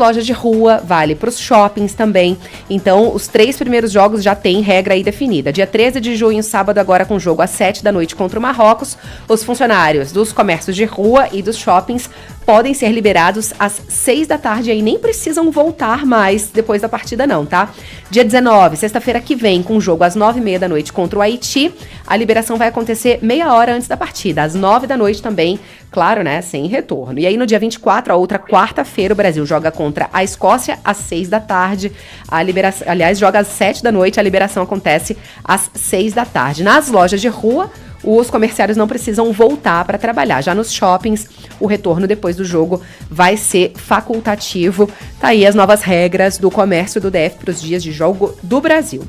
lojas de rua, vale para os shoppings também. Então, os 3 primeiros jogos já tem regra aí definida. Dia 13 de junho, sábado, agora com jogo às 7 da noite contra o Marrocos, os funcionários dos comércios de rua e dos shoppings podem ser liberados às 6 da tarde, aí nem precisam voltar mais depois da partida não, tá? Dia 19, sexta-feira que vem, com jogo às 9h30 da noite contra o Haiti, a liberação vai acontecer meia hora antes da partida, às 9 da noite também, claro, né, sem retorno. E aí no dia 24, a outra quarta-feira, o Brasil joga contra a Escócia às 6 da tarde, a liberação, aliás, joga às 7 da noite, a liberação acontece às 6 da tarde. Nas lojas de rua, os comerciários não precisam voltar para trabalhar. Já nos shoppings, o retorno depois do jogo vai ser facultativo. Tá aí as novas regras do comércio do DF para os dias de jogo do Brasil.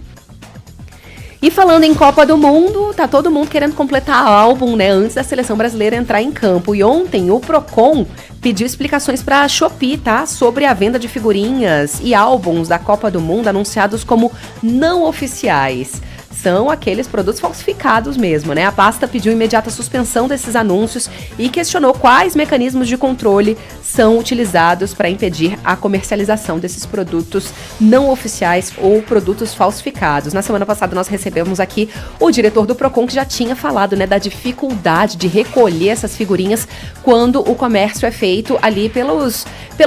E falando em Copa do Mundo, tá todo mundo querendo completar álbum, né, antes da seleção brasileira entrar em campo. E ontem o Procon pediu explicações para a Shopee, tá, sobre a venda de figurinhas e álbuns da Copa do Mundo anunciados como não oficiais. São aqueles produtos falsificados mesmo, né? A pasta pediu imediata suspensão desses anúncios e questionou quais mecanismos de controle são utilizados para impedir a comercialização desses produtos não oficiais ou produtos falsificados. Na semana passada nós recebemos aqui o diretor do Procon, que já tinha falado, né, da dificuldade de recolher essas figurinhas quando o comércio é feito ali pelo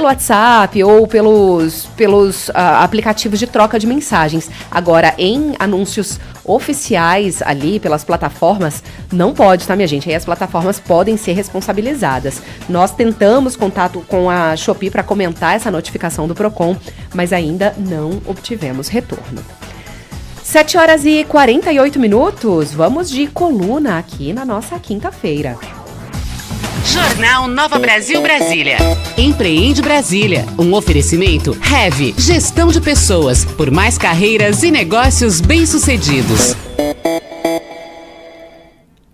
WhatsApp ou pelos aplicativos de troca de mensagens. Agora, em anúncios oficiais ali pelas plataformas, não pode, tá, minha gente? Aí as plataformas podem ser responsabilizadas. Nós tentamos contato com a Shopee para comentar essa notificação do Procon, mas ainda não obtivemos retorno. 7h48, vamos de coluna aqui na nossa quinta-feira. Jornal Nova Brasil Brasília. Empreende Brasília. Um oferecimento Heavy, gestão de pessoas, por mais carreiras e negócios bem-sucedidos.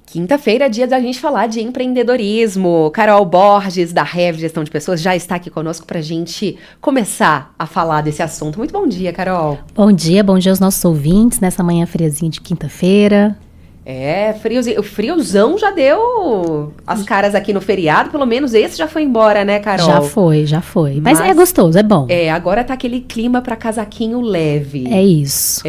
Quinta-feira é dia da gente falar de empreendedorismo. Carol Borges, da Heavy Gestão de Pessoas, já está aqui conosco para a gente começar a falar desse assunto. Muito bom dia, Carol. Bom dia aos nossos ouvintes nessa manhã friazinha de quinta-feira. O friozão já deu as caras aqui no feriado, pelo menos esse já foi embora, né, Carol? Já foi. Mas é gostoso, é bom. Agora tá aquele clima pra casaquinho leve. É isso.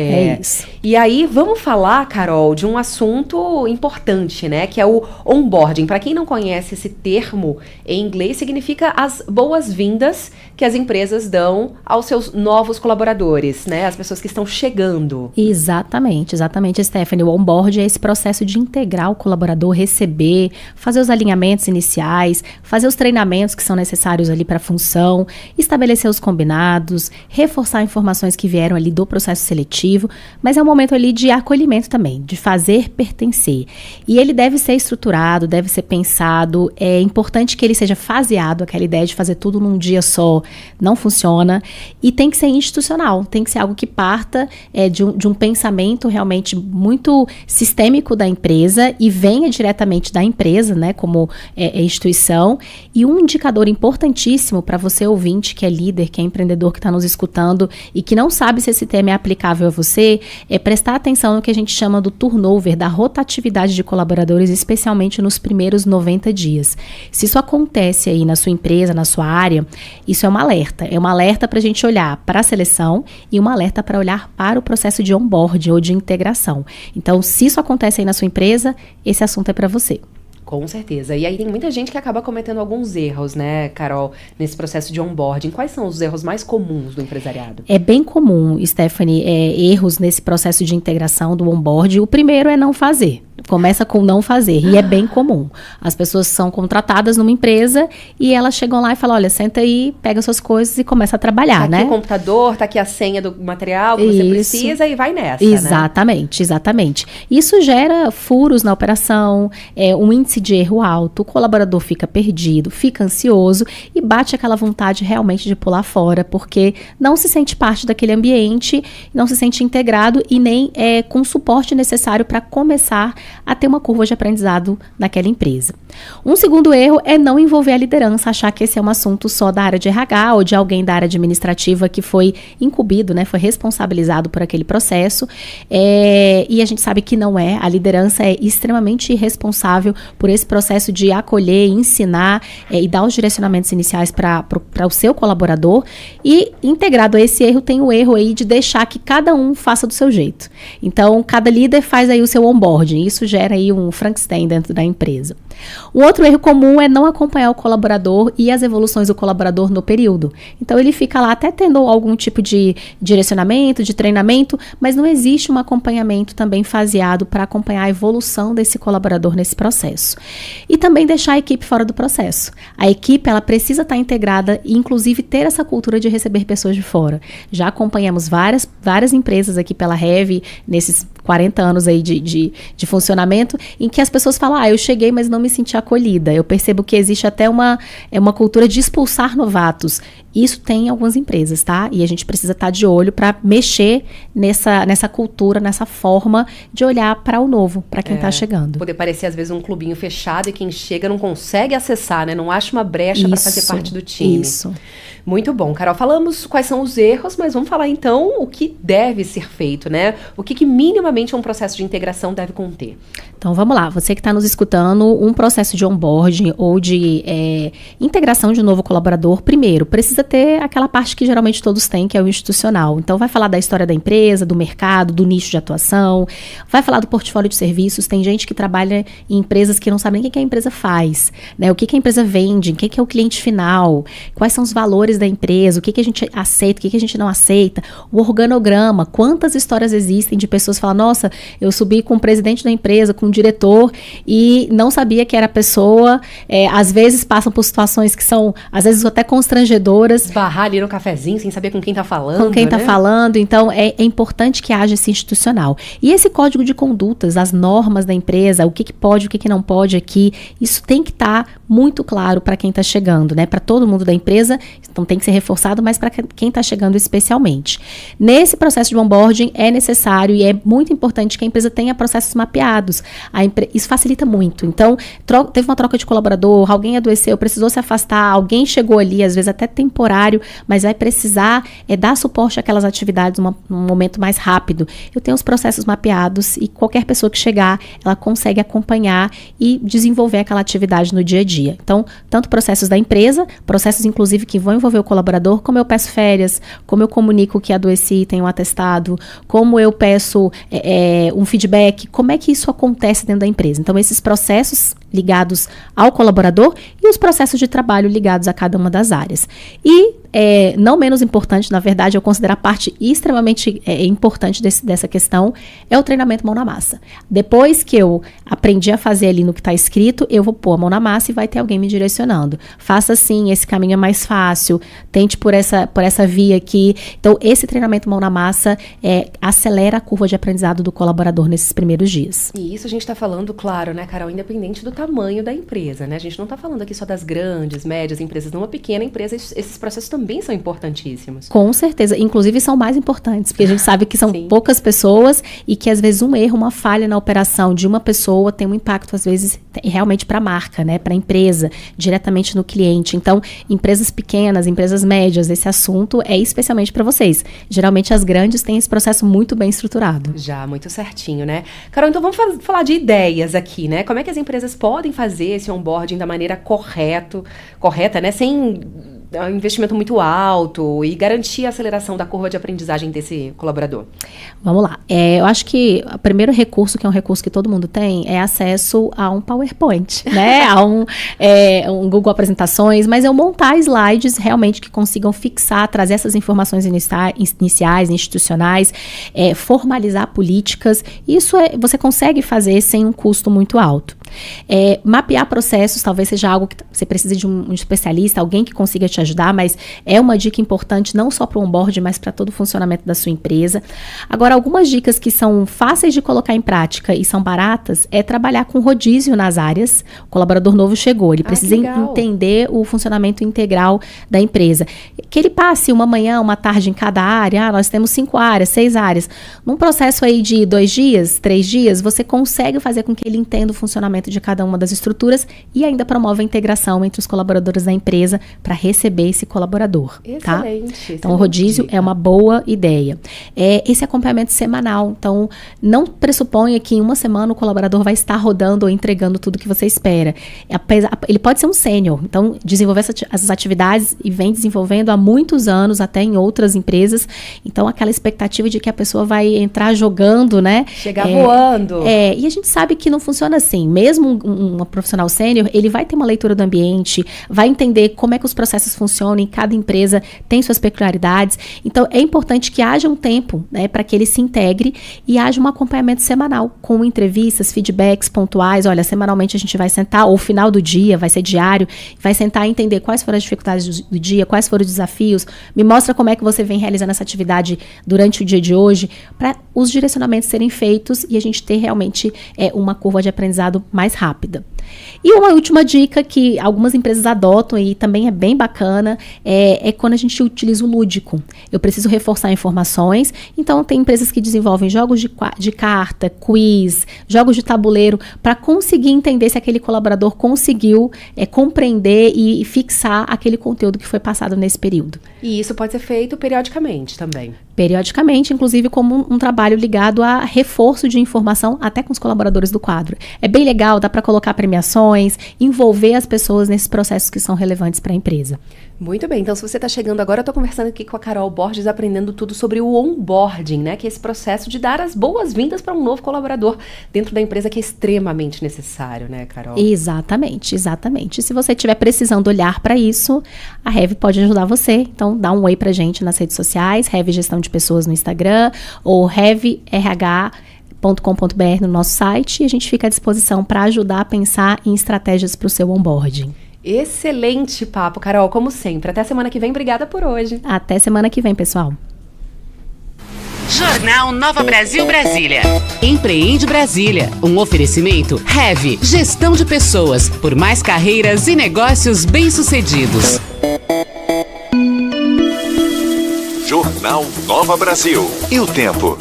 E aí, vamos falar, Carol, de um assunto importante, né, que é o onboarding. Pra quem não conhece esse termo, em inglês, significa as boas-vindas que as empresas dão aos seus novos colaboradores, né, as pessoas que estão chegando. Exatamente, Stephanie. O onboarding é esse processo de integrar o colaborador, receber, fazer os alinhamentos iniciais, fazer os treinamentos que são necessários ali para a função, estabelecer os combinados, reforçar informações que vieram ali do processo seletivo, mas é um momento ali de acolhimento também, de fazer pertencer. E ele deve ser estruturado, deve ser pensado, é importante que ele seja faseado, aquela ideia de fazer tudo num dia só não funciona, e tem que ser institucional, tem que ser algo que parta de um pensamento realmente muito sistêmico da empresa e venha diretamente da empresa, né, como instituição. E um indicador importantíssimo para você ouvinte que é líder, que é empreendedor, que está nos escutando e que não sabe se esse tema é aplicável a você, é prestar atenção no que a gente chama do turnover, da rotatividade de colaboradores, especialmente nos primeiros 90 dias. Se isso acontece aí na sua empresa, na sua área, isso é um alerta para a gente olhar para a seleção e um alerta para olhar para o processo de onboarding ou de integração. Então, se isso acontece aí na sua empresa, esse assunto é para você. Com certeza. E aí tem muita gente que acaba cometendo alguns erros, né, Carol, nesse processo de onboarding. Quais são os erros mais comuns do empresariado? É bem comum, Stephanie, erros nesse processo de integração do onboarding. O primeiro é não fazer. Começa com não fazer, e é bem comum. As pessoas são contratadas numa empresa e elas chegam lá e falam, olha, senta aí, pega suas coisas e começa a trabalhar, né? Tá aqui o computador, tá aqui a senha do material que você precisa e vai nessa, Exatamente. Isso gera furos na operação, um índice de erro alto, o colaborador fica perdido, fica ansioso e bate aquela vontade realmente de pular fora, porque não se sente parte daquele ambiente, não se sente integrado e nem com o suporte necessário para começar a ter uma curva de aprendizado naquela empresa. Um segundo erro é não envolver a liderança, achar que esse é um assunto só da área de RH ou de alguém da área administrativa que foi incumbido, né, foi responsabilizado por aquele processo, e a gente sabe que não é. A liderança é extremamente responsável por por esse processo de acolher, ensinar e dar os direcionamentos iniciais para o seu colaborador. E integrado a esse erro, tem o erro aí de deixar que cada um faça do seu jeito. Então, cada líder faz aí o seu onboarding. Isso gera aí um Frankenstein dentro da empresa. Um outro erro comum é não acompanhar o colaborador e as evoluções do colaborador no período. Então, ele fica lá até tendo algum tipo de direcionamento, de treinamento, mas não existe um acompanhamento também faseado para acompanhar a evolução desse colaborador nesse processo. E também deixar a equipe fora do processo. A equipe, ela precisa estar integrada e, inclusive, ter essa cultura de receber pessoas de fora. Já acompanhamos várias empresas aqui pela Heavy, nesses 40 anos aí de funcionamento, em que as pessoas falam, eu cheguei, mas não me senti acolhida. Eu percebo que existe até uma cultura de expulsar novatos. Isso tem em algumas empresas, tá? E a gente precisa estar de olho para mexer nessa cultura, nessa forma de olhar para o novo, para quem está chegando. Poder parecer, às vezes, um clubinho fechado e quem chega não consegue acessar, né? Não acha uma brecha para fazer parte do time. Isso. Muito bom, Carol. Falamos quais são os erros, mas vamos falar, então, o que deve ser feito, né? O que minimamente um processo de integração deve conter. Então, vamos lá. Você que está nos escutando, um processo de onboarding ou de integração de um novo colaborador, primeiro, precisa ter aquela parte que geralmente todos têm, que é o institucional. Então, vai falar da história da empresa, do mercado, do nicho de atuação, vai falar do portfólio de serviços. Tem gente que trabalha em empresas que não sabe nem o que a empresa faz, né? O que a empresa vende, quem que é o cliente final, quais são os valores da empresa, o que a gente aceita, o que a gente não aceita, o organograma, quantas histórias existem de pessoas que falam, nossa, eu subi com o presidente da empresa, com o diretor e não sabia que era a pessoa, às vezes passam por situações que são, às vezes até constrangedoras. Esbarrar ali no cafezinho sem saber com quem tá falando. Com quem tá falando, então é importante que haja esse institucional. E esse código de condutas, as normas da empresa, o que pode, o que não pode aqui, isso tem que estar muito claro para quem tá chegando, né? Para todo mundo da empresa, então tem que ser reforçado, mas para quem está chegando especialmente. Nesse processo de onboarding é necessário e é muito importante que a empresa tenha processos mapeados. Isso facilita muito. Então, teve uma troca de colaborador, alguém adoeceu, precisou se afastar, alguém chegou ali, às vezes até temporário, mas vai precisar dar suporte àquelas atividades num momento mais rápido. Eu tenho os processos mapeados e qualquer pessoa que chegar, ela consegue acompanhar e desenvolver aquela atividade no dia a dia. Então, tanto processos da empresa, processos inclusive que vão envolver o colaborador, como eu peço férias, como eu comunico que adoeci e tenho um atestado, como eu peço um feedback, como é que isso acontece dentro da empresa. Então, esses processos ligados ao colaborador e os processos de trabalho ligados a cada uma das áreas. E, não menos importante, na verdade, eu considero a parte extremamente importante dessa questão, é o treinamento mão na massa. Depois que eu aprendi a fazer ali no que está escrito, eu vou pôr a mão na massa e vai ter alguém me direcionando. Faça assim, esse caminho é mais fácil, tente por essa via aqui. Então, esse treinamento mão na massa acelera a curva de aprendizado do colaborador nesses primeiros dias. E isso a gente está falando, claro, né, Carol, independente do tamanho da empresa, né? A gente não está falando aqui só das grandes, médias empresas. Numa pequena empresa, esses processos também são importantíssimos. Com certeza. Inclusive, são mais importantes, porque a gente sabe que são poucas pessoas e que, às vezes, um erro, uma falha na operação de uma pessoa tem um impacto, às vezes, realmente para a marca, né? Para a empresa, diretamente no cliente. Então, empresas pequenas, empresas médias, esse assunto é especialmente para vocês. Geralmente, as grandes têm esse processo muito bem estruturado. Já, muito certinho, né? Carol, então vamos falar de ideias aqui, né? Como é que as empresas podem fazer esse onboarding da maneira correta, né? Sem um investimento muito alto e garantir a aceleração da curva de aprendizagem desse colaborador? Vamos lá. Eu acho que o primeiro recurso, que é um recurso que todo mundo tem, é acesso a um PowerPoint, né? A um Google Apresentações, mas eu montar slides realmente que consigam fixar, trazer essas informações iniciais, institucionais, formalizar políticas. Isso você consegue fazer sem um custo muito alto. Mapear processos talvez seja algo que você precisa de um especialista, alguém que consiga te ajudar, mas é uma dica importante não só para o onboard, mas para todo o funcionamento da sua empresa. Agora, algumas dicas que são fáceis de colocar em prática e são baratas é trabalhar com rodízio nas áreas. O colaborador novo chegou, ele precisa entender o funcionamento integral da empresa. Que ele passe uma manhã, uma tarde em cada área. Nós temos 5 áreas, 6 áreas. Num processo aí de 2 dias, 3 dias, você consegue fazer com que ele entenda o funcionamento funcionamento de cada uma das estruturas e ainda promove a integração entre os colaboradores da empresa para receber esse colaborador. Tá? Então, o rodízio é uma boa ideia. Esse acompanhamento semanal. Então, não pressuponha que em uma semana o colaborador vai estar rodando ou entregando tudo que você espera. Ele pode ser um sênior. Então, desenvolver essas atividades e vem desenvolvendo há muitos anos, até em outras empresas. Então, aquela expectativa de que a pessoa vai entrar jogando, né? Chegar voando. E a gente sabe que não funciona assim. Mesmo um profissional sênior, ele vai ter uma leitura do ambiente, vai entender como é que os processos funcionam, e cada empresa tem suas peculiaridades. Então, é importante que haja um tempo, né, para que ele se integre e haja um acompanhamento semanal, com entrevistas, feedbacks pontuais. Olha, semanalmente a gente vai sentar, ou final do dia, vai ser diário, vai sentar e entender quais foram as dificuldades do dia, quais foram os desafios, me mostra como é que você vem realizando essa atividade durante o dia de hoje, para os direcionamentos serem feitos e a gente ter realmente uma curva de aprendizado mais rápida. E uma última dica que algumas empresas adotam e também é bem bacana, é quando a gente utiliza o lúdico. Eu preciso reforçar informações, então tem empresas que desenvolvem jogos de carta, quiz, jogos de tabuleiro, para conseguir entender se aquele colaborador conseguiu compreender e fixar aquele conteúdo que foi passado nesse período. E isso pode ser feito periodicamente também. Periodicamente, inclusive como um trabalho ligado a reforço de informação até com os colaboradores do quadro. É bem legal, dá para colocar premiações, envolver as pessoas nesses processos que são relevantes para a empresa. Muito bem, então se você está chegando agora, eu estou conversando aqui com a Carol Borges, aprendendo tudo sobre o onboarding, né? Que é esse processo de dar as boas-vindas para um novo colaborador dentro da empresa, que é extremamente necessário, né, Carol? Exatamente, exatamente. Se você estiver precisando olhar para isso, a Heavy pode ajudar você. Então, dá um oi pra gente nas redes sociais, Heavy Gestão de Pessoas no Instagram, ou heavyrh.com.br no nosso site, e a gente fica à disposição para ajudar a pensar em estratégias para o seu onboarding. Excelente papo, Carol, como sempre. Até semana que vem, obrigada por hoje. Até semana que vem, pessoal. Jornal Nova Brasil Brasília. Empreende Brasília. Um oferecimento Heavy, gestão de pessoas, por mais carreiras e negócios bem-sucedidos. Jornal Nova Brasil. E o tempo?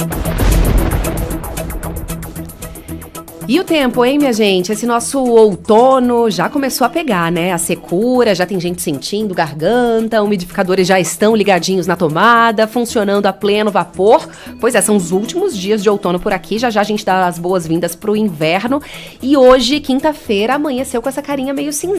E o tempo, hein, minha gente? Esse nosso outono já começou a pegar, né? A secura, já tem gente sentindo garganta, umidificadores já estão ligadinhos na tomada, funcionando a pleno vapor. Pois são os últimos dias de outono por aqui, já já a gente dá as boas-vindas pro inverno. E hoje, quinta-feira, amanheceu com essa carinha meio cinzenta.